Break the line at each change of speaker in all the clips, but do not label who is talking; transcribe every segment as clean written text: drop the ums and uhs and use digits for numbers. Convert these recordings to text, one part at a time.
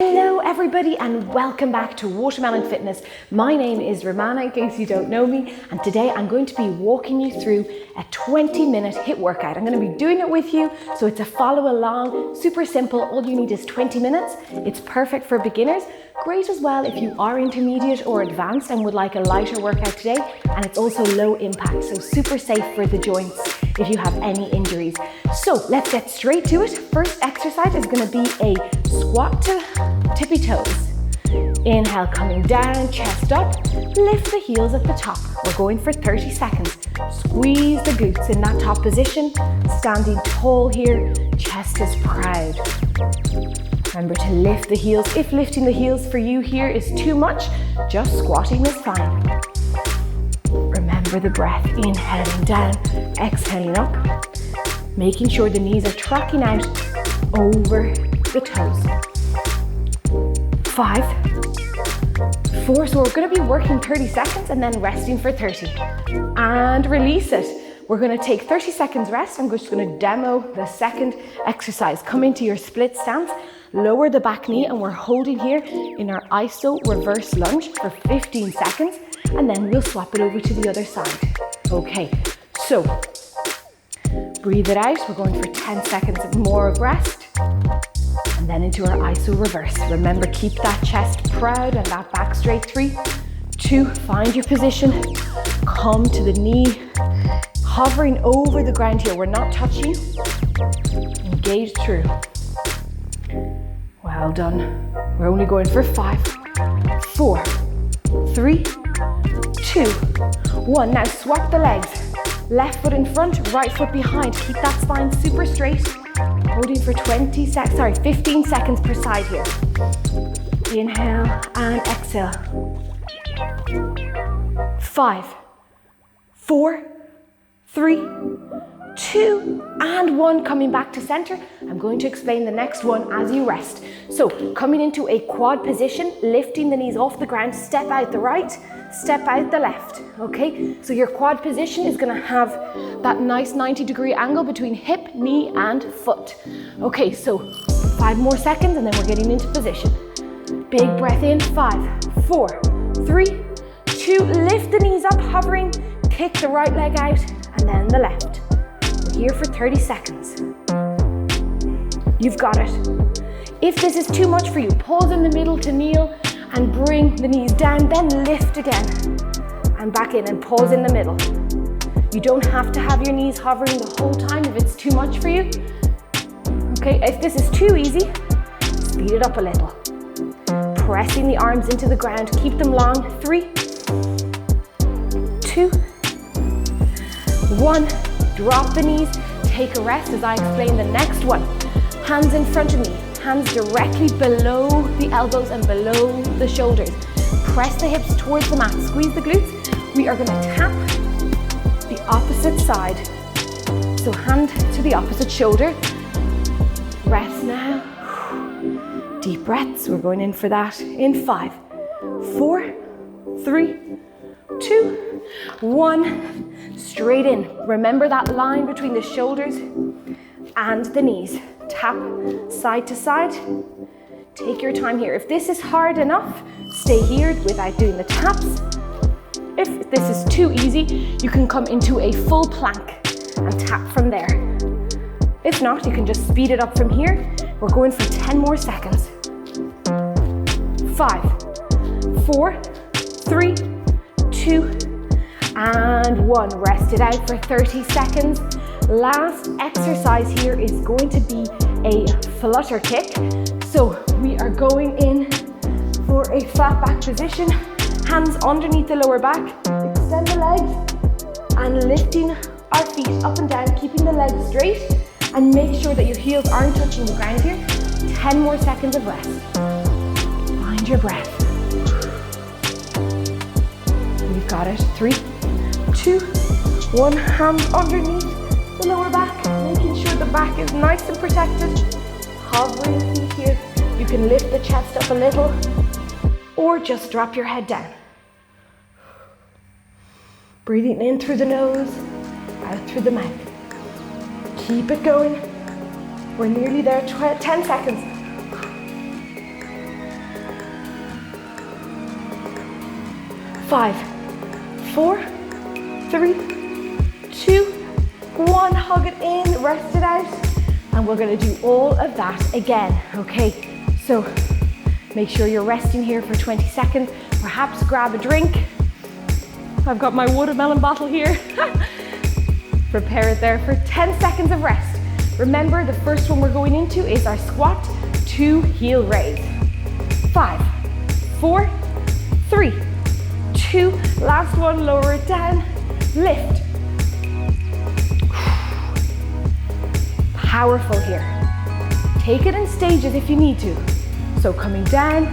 Hello everybody and welcome back to Watermelon Fitness. My name is Romana in case you don't know me, and today I'm going to be walking you through a 20-minute HIIT workout. I'm going to be doing it with you, so it's a follow along, super simple. All you need is 20 minutes. It's perfect for beginners. Great as well if you are intermediate or advanced and would like a lighter workout today, and it's also low impact, so super safe for the joints if you have any injuries. So let's get straight to it. First exercise is going to be a squat to tippy toes. Inhale, coming down, chest up, lift the heels at the top. We're going for 30 seconds. Squeeze the glutes in that top position, standing tall here, chest is proud. Remember to lift the heels. If lifting the heels for you here is too much, just squatting is fine. Remember the breath, inhaling down, exhaling up, making sure the knees are tracking out over the toes. 5, 4, so we're going to be working 30 seconds and then resting for 30. And release it. We're going to take 30 seconds rest. I'm just going to demo the second exercise. Come into your split stance, lower the back knee, and we're holding here in our iso reverse lunge for 15 seconds, and then we'll swap it over to the other side. Okay, so breathe it out. We're going for 10 seconds more of rest, and then into our iso reverse. Remember, keep that chest proud and that back straight. 3, 2, find your position, come to the knee, hovering over the ground here. We're not touching. Engage through. Well done. We're only going for 5, 4, 3, 2, 1. Now swap the legs. Left foot in front, right foot behind. Keep that spine super straight. Holding for 15 seconds per side here. Inhale and exhale. 5, 4, 3, 2, and 1. Coming back to center. I'm going to explain the next one as you rest. So coming into a quad position, lifting the knees off the ground, step out the right, step out the left. Okay, so your quad position is going to have that nice 90-degree angle between hip, knee, and foot. Okay, so 5 more seconds and then we're getting into position. Big breath in. 5, 4, 3, 2, lift the knees up, hovering, kick the right leg out, and then the left. We're here for 30 seconds. You've got it. If this is too much for you, pause in the middle to kneel and bring the knees down, then lift again and back in and pause in the middle. You don't have to have your knees hovering the whole time if it's too much for you. Okay, if this is too easy, speed it up a little. Pressing the arms into the ground, keep them long. 3, 2, 1. Drop the knees, take a rest as I explain the next one. Hands in front of me, hands directly below the elbows and below the shoulders. Press the hips towards the mat, squeeze the glutes. We are going to tap the opposite side. So hand to the opposite shoulder. Rest now. Deep breaths, we're going in for that in 5, 4, 3, 2, 1. Straight in. Remember that line between the shoulders and the knees. Tap side to side. Take your time here. If this is hard enough, stay here without doing the taps. If this is too easy, you can come into a full plank and tap from there. If not, you can just speed it up from here. We're going for 10 more seconds. 5, 4, 3, 2, and 1. Rest it out for 30 seconds. Last exercise here is going to be a flutter kick. So we are going in for a flat back position. Hands underneath the lower back. Extend the legs and lifting our feet up and down, keeping the legs straight, and make sure that your heels aren't touching the ground here. 10 more seconds of rest. Find your breath. You've got it. 3, 2, 1. Hands underneath the lower back, making sure the back is nice and protected. Hovering the feet here. You can lift the chest up a little or just drop your head down. Breathing in through the nose, out through the mouth. Keep it going. We're nearly there. 10 seconds. 5, 4, 3, 2, 1. Hug it in, rest it out. And we're gonna do all of that again, okay? So make sure you're resting here for 20 seconds. Perhaps grab a drink. I've got my watermelon bottle here. Prepare it there for 10 seconds of rest. Remember, the first one we're going into is our squat to heel raise. 5, 4, 3, 2, last one, lower it down, lift. Powerful here. Take it in stages if you need to. So coming down,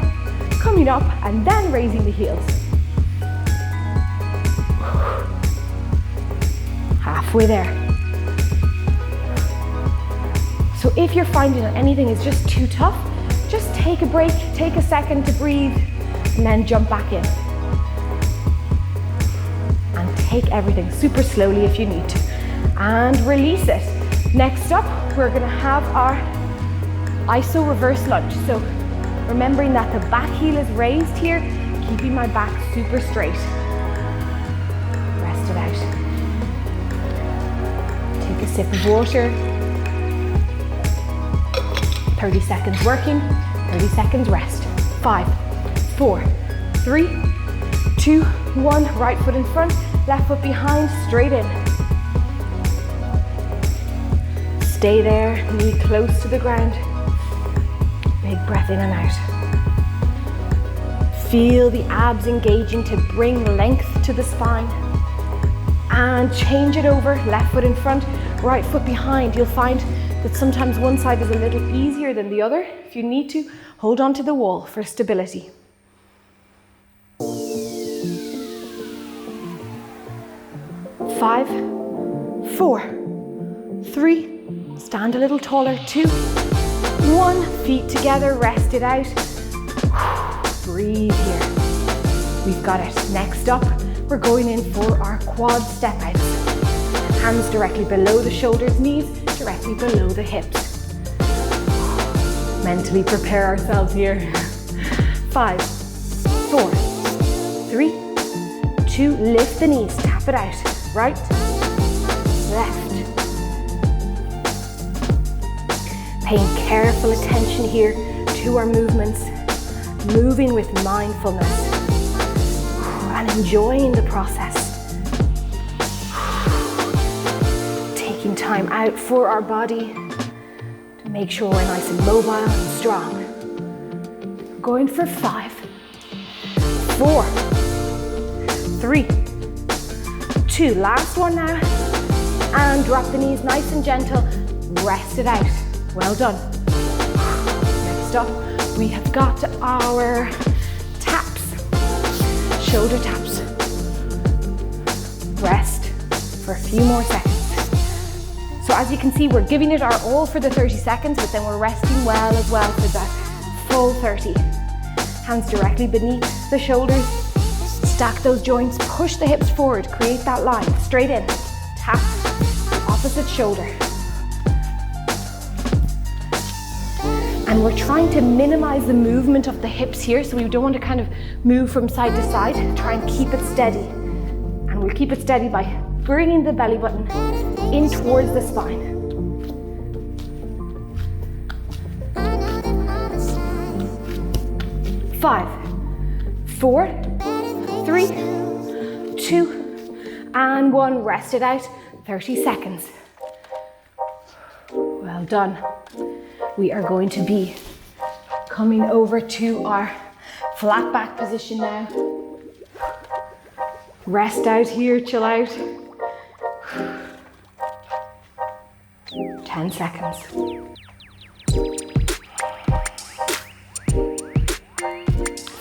coming up, and then raising the heels. Halfway there. So if you're finding that anything is just too tough, just take a break, take a second to breathe, and then jump back in. And take everything super slowly if you need to. And release it. Next up, we're gonna have our iso reverse lunge. So remembering that the back heel is raised here, keeping my back super straight. Rest it out. Take a sip of water. 30 seconds working, 30 seconds rest. 5, 4, 3, 2, 1. Right foot in front, left foot behind, straight in. Stay there, knee close to the ground. Big breath in and out. Feel the abs engaging to bring length to the spine. And change it over, left foot in front, right foot behind. You'll find that sometimes one side is a little easier than the other. If you need to, hold on to the wall for stability. 5, 4, 3, stand a little taller, 2, 1, feet together, rest it out. Breathe here. We've got it. Next up, we're going in for our quad step outs. Hands directly below the shoulders, knees directly below the hips. Mentally prepare ourselves here. 5, 4, 3, 2, lift the knees, tap it out. Right, left. Paying careful attention here to our movements, moving with mindfulness and enjoying the process. Taking time out for our body to make sure we're nice and mobile and strong. Going for 5, 4, 3, 2, last one now. And drop the knees nice and gentle, rest it out. Well done. Next up, we have got our taps, shoulder taps. Rest for a few more seconds. So as you can see, we're giving it our all for the 30 seconds, but then we're resting well as well for that full 30. Hands directly beneath the shoulders. Stack those joints, push the hips forward, create that line, straight in. Tap the opposite shoulder. And we're trying to minimize the movement of the hips here, so we don't want to kind of move from side to side. Try and keep it steady. And we'll keep it steady by bringing the belly button in towards the spine. Five, 4, 3, 2, and 1. Rest it out. 30 seconds. Well done. We are going to be coming over to our flat back position now. Rest out here, chill out. 10 seconds.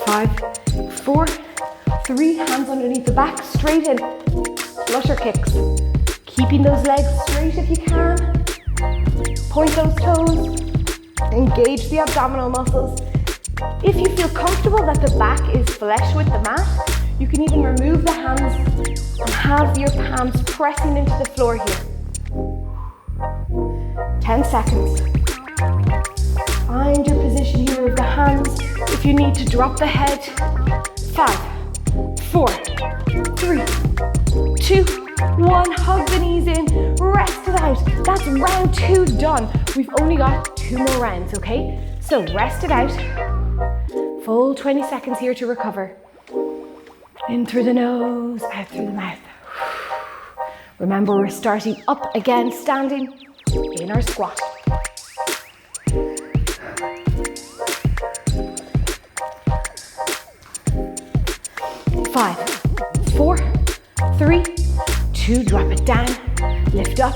5, 4, 3, hands underneath the back, straight in. Flutter kicks. Keeping those legs straight if you can. Point those toes. Engage the abdominal muscles. If you feel comfortable that the back is flush with the mat, you can even remove the hands and have your palms pressing into the floor here. 10 seconds. Find your position here with the hands. If you need to drop the head. 5, 4, 3, 2, 1. Hug the knees in, rest it out. That's round 2 done. We've only got 2 more rounds, okay? So rest it out. Full 20 seconds here to recover. In through the nose, out through the mouth. Remember, we're starting up again, standing in our squat. 5, 4, 3, 2, drop it down, lift up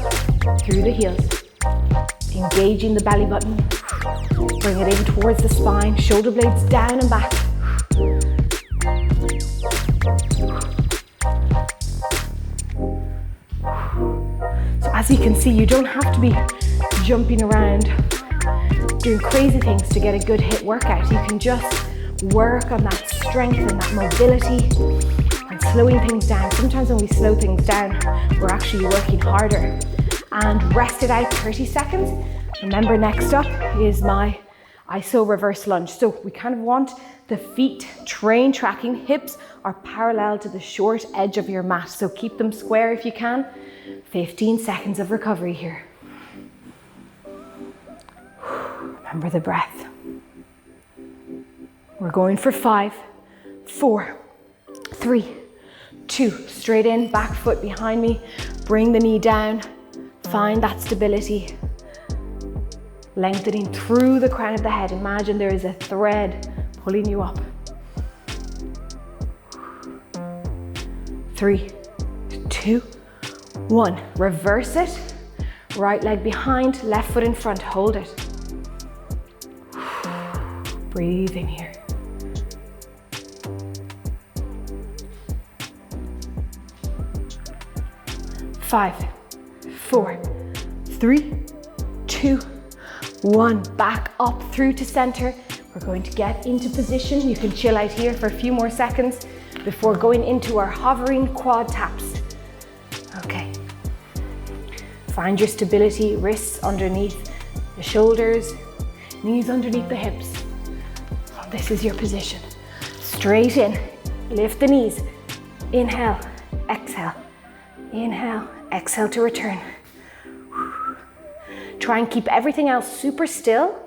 through the heels. Engaging the belly button, bring it in towards the spine, shoulder blades down and back. So as you can see, you don't have to be jumping around, doing crazy things to get a good HIIT workout. You can just work on that strength and that mobility and slowing things down. Sometimes when we slow things down, we're actually working harder. And rest it out 30 seconds. Remember, next up is my iso reverse lunge. So we kind of want the feet train tracking, hips are parallel to the short edge of your mat. So keep them square if you can. 15 seconds of recovery here. Remember the breath. We're going for 5, 4, 3, 2. Straight in, back foot behind me. Bring the knee down. Find that stability. Lengthening through the crown of the head. Imagine there is a thread pulling you up. 3, 2, 1. Reverse it. Right leg behind, left foot in front. Hold it. Breathe in here. 5, 4, 3, 2, 1. Back up through to center. We're going to get into position. You can chill out here for a few more seconds before going into our hovering quad taps. Okay. Find your stability, wrists underneath the shoulders, knees underneath the hips. This is your position. Straight in, lift the knees. Inhale, exhale. Inhale, exhale to return. Try and keep everything else super still.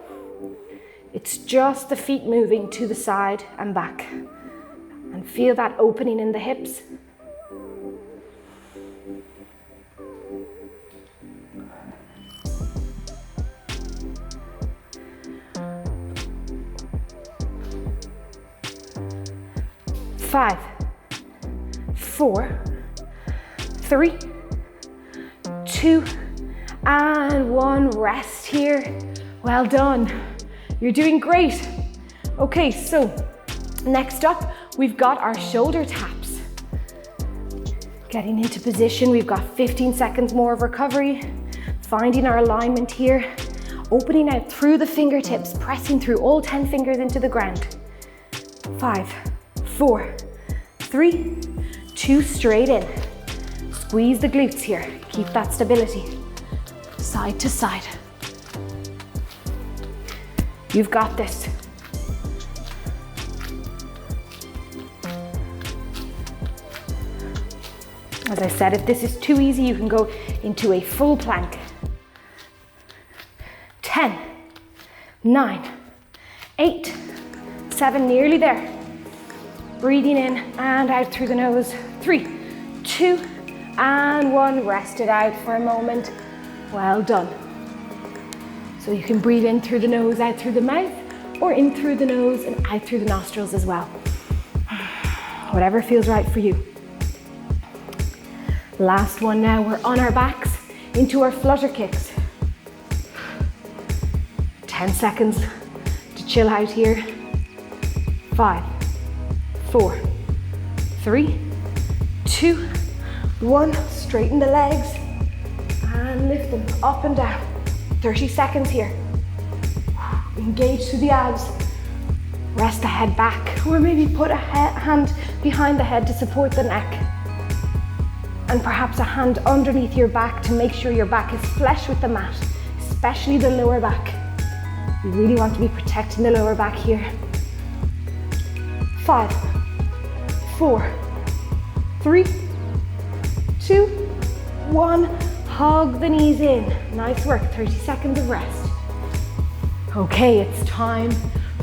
It's just the feet moving to the side and back. And feel that opening in the hips. Five, 4, 3, 2, and 1. Rest here. Well done. You're doing great. Okay, so next up, we've got our shoulder taps. Getting into position, we've got 15 seconds more of recovery. Finding our alignment here. Opening out through the fingertips, pressing through all 10 fingers into the ground. 5, 4, 3, 2, straight in. Squeeze the glutes here. Keep that stability. Side to side. You've got this. As I said, if this is too easy, you can go into a full plank. 10, 9, 8, 7, nearly there. Breathing in and out through the nose. 3, 2, and 1. Rest it out for a moment. Well done. So you can breathe in through the nose, out through the mouth, or in through the nose and out through the nostrils as well. Whatever feels right for you. Last one now, we're on our backs into our flutter kicks. 10 seconds to chill out here. 5, 4, 3, 2, 1. Straighten the legs and lift them up and down. 30 seconds here. Engage through the abs. Rest the head back, or maybe put a hand behind the head to support the neck. And perhaps a hand underneath your back to make sure your back is flush with the mat, especially the lower back. You really want to be protecting the lower back here. 5, 4, 3, 2, 1. Hug the knees in. Nice work, 30 seconds of rest. Okay, it's time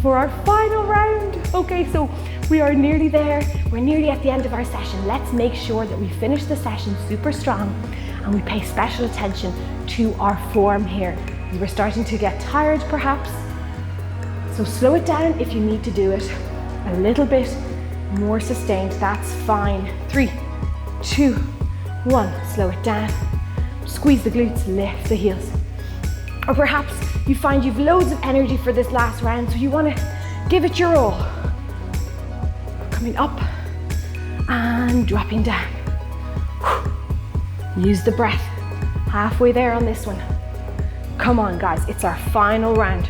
for our final round. Okay, so we are nearly there. We're nearly at the end of our session. Let's make sure that we finish the session super strong and we pay special attention to our form here. We're starting to get tired perhaps. So slow it down if you need to do it a little bit more sustained. That's fine. 3, 2, 1. Slow it down. Squeeze the glutes, lift the heels. Or perhaps you find you've loads of energy for this last round, so you want to give it your all. Coming up and dropping down. Use the breath. Halfway there on this one. Come on, guys, it's our final round.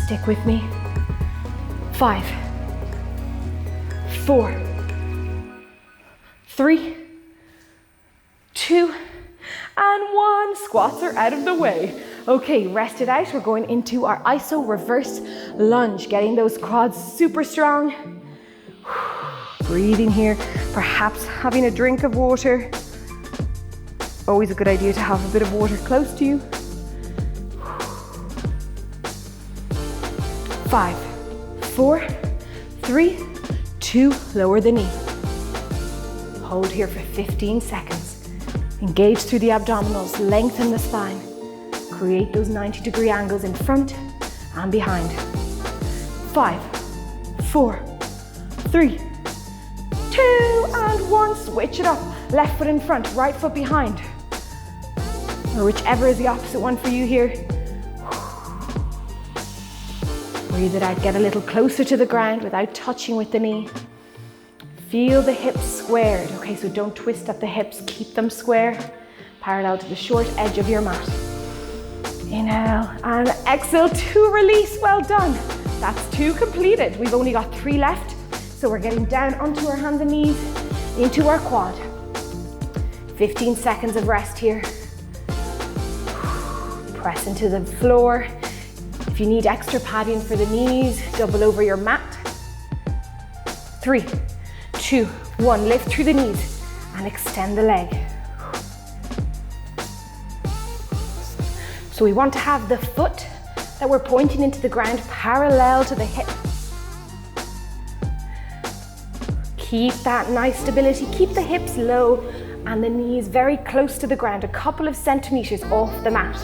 Stick with me. 5, 4, 3, 2, and 1. Squats are out of the way. Okay, rest it out. We're going into our iso reverse lunge, getting those quads super strong. Breathing here, perhaps having a drink of water. Always a good idea to have a bit of water close to you. 5, 4, 3, 2, lower the knee. Hold here for 15 seconds. Engage through the abdominals, lengthen the spine. Create those 90-degree angles in front and behind. 5, 4, 3, 2, and 1. Switch it up. Left foot in front, right foot behind. Or whichever is the opposite one for you here. Breathe it out, get a little closer to the ground without touching with the knee. Feel the hips squared. Okay, so don't twist at the hips, keep them square, parallel to the short edge of your mat. Inhale and exhale to release. Well done. That's 2 completed. We've only got 3 left. So we're getting down onto our hands and knees, into our quad. 15 seconds of rest here. Press into the floor. If you need extra padding for the knees, double over your mat. 3, 2, 1. Lift through the knees and extend the leg. So we want to have the foot that we're pointing into the ground parallel to the hip. Keep that nice stability. Keep the hips low and the knees very close to the ground, a couple of centimeters off the mat.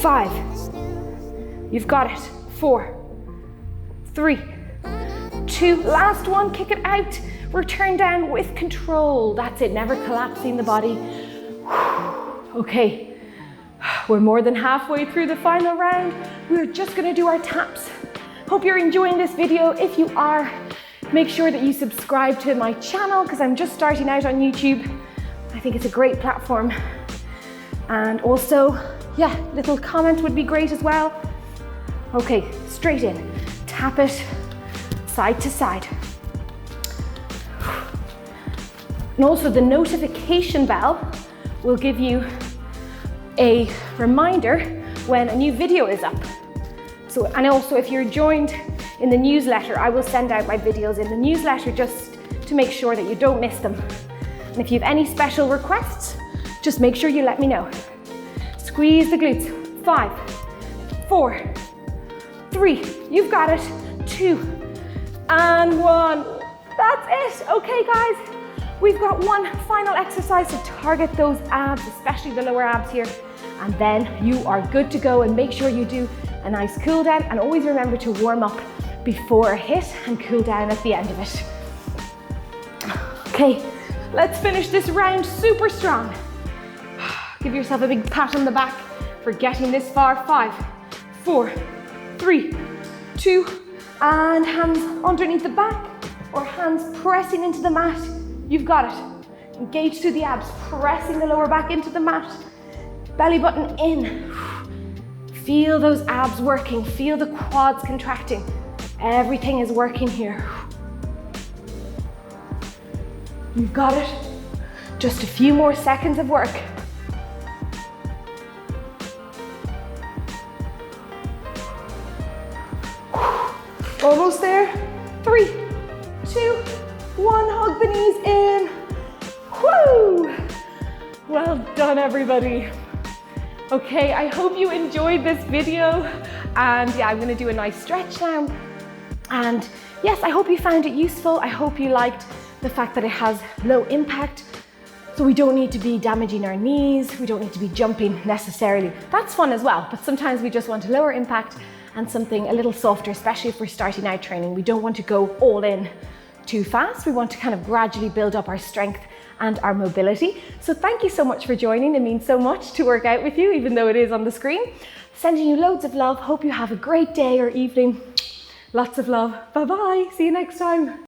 5. You've got it. 4, 3, 2. Last one. Kick it out. Return down with control. That's it. Never collapsing the body. Okay. We're more than halfway through the final round. We're just going to do our taps. Hope you're enjoying this video. If you are, make sure that you subscribe to my channel because I'm just starting out on YouTube. I think it's a great platform. And also, yeah, little comment would be great as well. Okay, straight in. Tap it side to side. And also the notification bell will give you a reminder when a new video is up. So, and also if you're joined in the newsletter, I will send out my videos in the newsletter just to make sure that you don't miss them. And if you have any special requests, just make sure you let me know. Squeeze the glutes. 5, 4, 3, you've got it. 2, and 1. That's it. Okay, guys, we've got one final exercise to target those abs, especially the lower abs here. And then you are good to go, and make sure you do a nice cool down, and always remember to warm up before a HIIT and cool down at the end of it. Okay, let's finish this round super strong. Give yourself a big pat on the back for getting this far. 5, 4, 3, 2, and hands underneath the back or hands pressing into the mat. You've got it. Engage through the abs, pressing the lower back into the mat. Belly button in. Feel those abs working. Feel the quads contracting. Everything is working here. You've got it. Just a few more seconds of work. done, everybody. Okay, I hope you enjoyed this video, and yeah, I'm gonna do a nice stretch now. And yes, I hope you found it useful. I hope you liked the fact that it has low impact. So we don't need to be damaging our knees. We don't need to be jumping necessarily. That's fun as well, but sometimes we just want a lower impact and something a little softer, especially if we're starting out training. We don't want to go all in too fast. We want to kind of gradually build up our strength and our mobility. So thank you so much for joining. It means so much to work out with you, even though it is on the screen. Sending you loads of love. Hope you have a great day or evening. Lots of love. Bye-bye. See you next time.